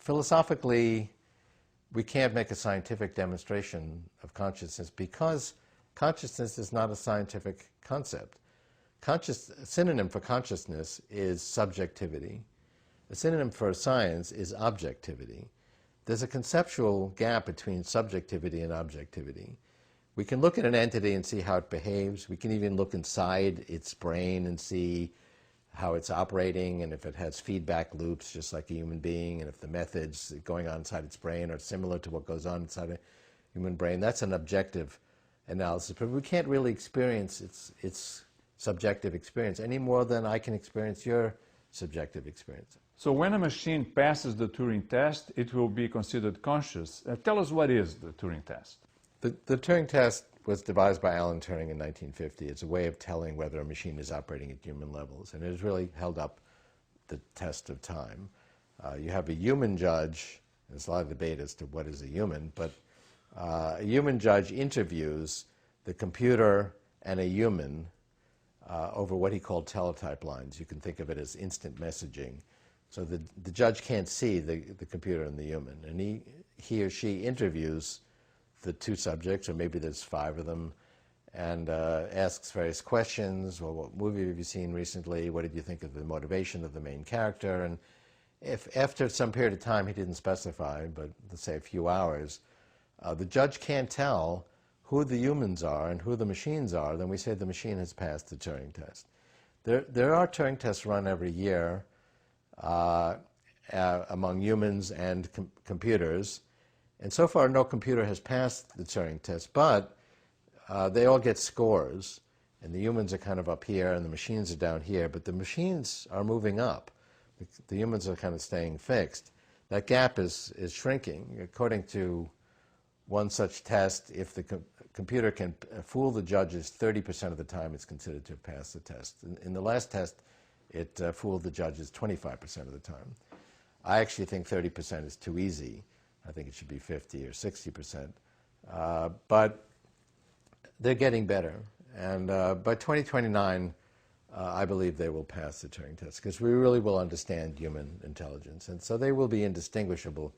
Philosophically, we can't make a scientific demonstration of consciousness because consciousness is not a scientific concept. A synonym for consciousness is subjectivity. A synonym for science is objectivity. There's a conceptual gap between subjectivity and objectivity. We can look at an entity and see how it behaves. We can even look inside its brain and see how it's operating and if it has feedback loops just like a human being, and if the methods going on inside its brain are similar to what goes on inside a human brain. That's an objective analysis, but we can't really experience its subjective experience any more than I can experience your subjective experience. So when a machine passes the Turing test, it will be considered conscious. Tell us, what is the Turing test? The Turing test was devised by Alan Turing in 1950. It's a way of telling whether a machine is operating at human levels, and it has really held up the test of time. You have a human judge. There's a lot of debate as to what is a human, but a human judge interviews the computer and a human over what he called teletype lines. You can think of it as instant messaging. So the judge can't see the computer and the human, and he or she interviews the two subjects, or maybe there's 5 of them, and asks various questions. Well, what movie have you seen recently? What did you think of the motivation of the main character? And if after some period of time, he didn't specify, but let's say a few hours, the judge can't tell who the humans are and who the machines are, then we say the machine has passed the Turing test. There are Turing tests run every year among humans and computers. And so far, no computer has passed the Turing test, but they all get scores. And the humans are kind of up here, and the machines are down here. But the machines are moving up. The humans are kind of staying fixed. That gap is shrinking. According to one such test, if the computer can fool the judges 30% of the time, it's considered to have passed the test. In the last test, it fooled the judges 25% of the time. I actually think 30% is too easy. I think it should be 50 or 60%. But they're getting better. And by 2029, I believe they will pass the Turing test, because we really will understand human intelligence. And so they will be indistinguishable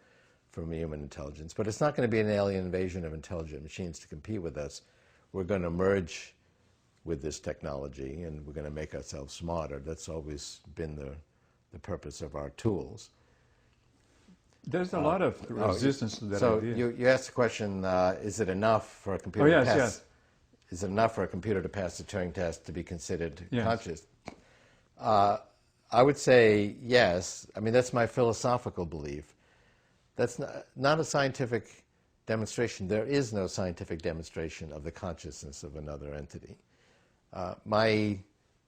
from human intelligence. But it's not going to be an alien invasion of intelligent machines to compete with us. We're going to merge with this technology, and we're going to make ourselves smarter. That's always been the purpose of our tools. There's a lot of resistance to that idea. So you asked the question, is it enough for a computer to pass? Yes. Is it enough for a computer to pass the Turing test to be considered conscious? I would say yes. I mean, that's my philosophical belief. That's not a scientific demonstration. There is no scientific demonstration of the consciousness of another entity. My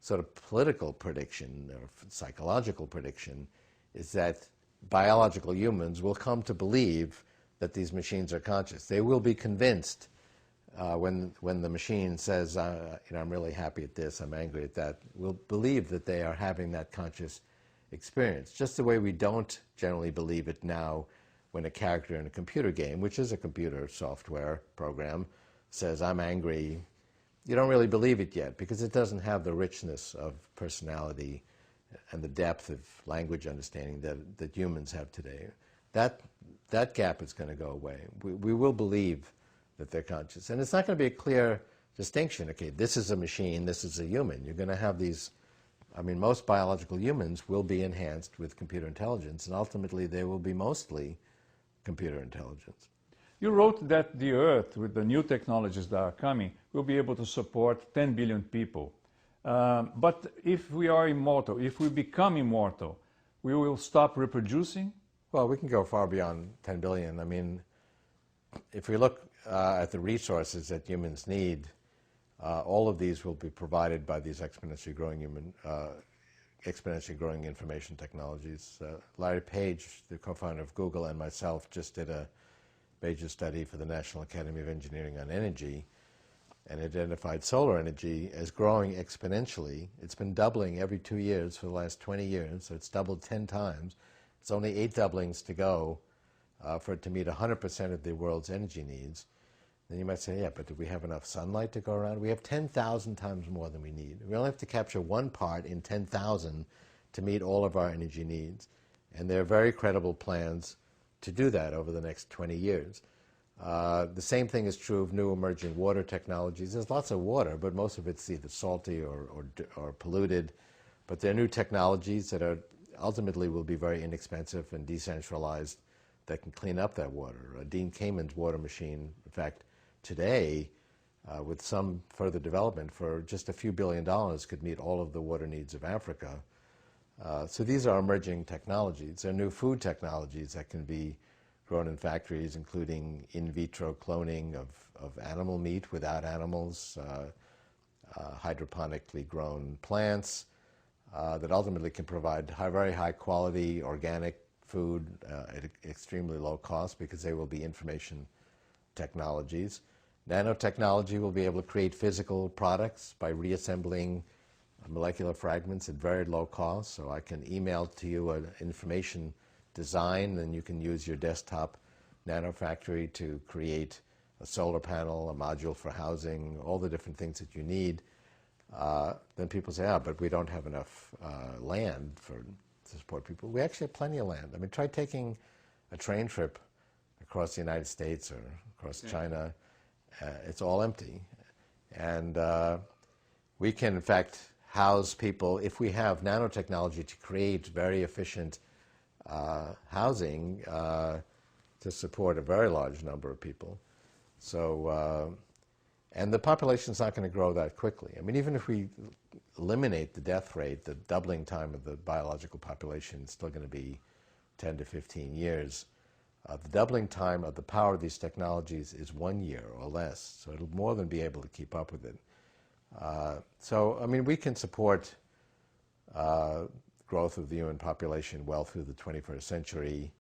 sort of political prediction or psychological prediction is that biological humans will come to believe that these machines are conscious. They will be convinced when the machine says, I'm really happy at this, I'm angry at that, will believe that they are having that conscious experience, just the way we don't generally believe it now when a character in a computer game, which is a computer software program, says, I'm angry. You don't really believe it yet, because it doesn't have the richness of personality and the depth of language understanding that humans have today. That gap is going to go away. We will believe that they're conscious. And it's not going to be a clear distinction. Okay, this is a machine, this is a human. You're going to have these, I mean, most biological humans will be enhanced with computer intelligence, and ultimately they will be mostly computer intelligence. You wrote that the Earth, with the new technologies that are coming, will be able to support 10 billion people. But if we are immortal, if we become immortal, we will stop reproducing? Well, we can go far beyond 10 billion. I mean, if we look at the resources that humans need, all of these will be provided by these exponentially growing information technologies. Larry Page, the co-founder of Google, and myself just did a major study for the National Academy of Engineering on energy, and identified solar energy as growing exponentially. It's been doubling every 2 years for the last 20 years, so it's doubled 10 times. It's only 8 doublings to go for it to meet 100% of the world's energy needs. Then you might say, yeah, but do we have enough sunlight to go around? We have 10,000 times more than we need. We only have to capture 1 part in 10,000 to meet all of our energy needs. And there are very credible plans to do that over the next 20 years. The same thing is true of new emerging water technologies. There's lots of water, but most of it's either salty or polluted. But there are new technologies that are ultimately will be very inexpensive and decentralized that can clean up that water. Dean Kamen's water machine, in fact, today, with some further development, for just a few $1 billion, could meet all of the water needs of Africa. So these are emerging technologies. There are new food technologies that can be grown in factories, including in vitro cloning of animal meat without animals, hydroponically grown plants that ultimately can provide very high quality organic food at extremely low cost, because they will be information technologies. Nanotechnology will be able to create physical products by reassembling molecular fragments at very low cost. So I can email to you an information design, and you can use your desktop nanofactory to create a solar panel, a module for housing, all the different things that you need. Then people say, but we don't have enough land to support people. We actually have plenty of land. I mean, try taking a train trip across the United States or across China. It's all empty. And we can, in fact, house people. If we have nanotechnology to create very efficient housing to support a very large number of people. So, and the population's not going to grow that quickly. I mean, even if we eliminate the death rate, the doubling time of the biological population is still going to be 10 to 15 years. The doubling time of the power of these technologies is 1 year or less, so it'll more than be able to keep up with it. So, I mean, we can support growth of the human population well through the 21st century.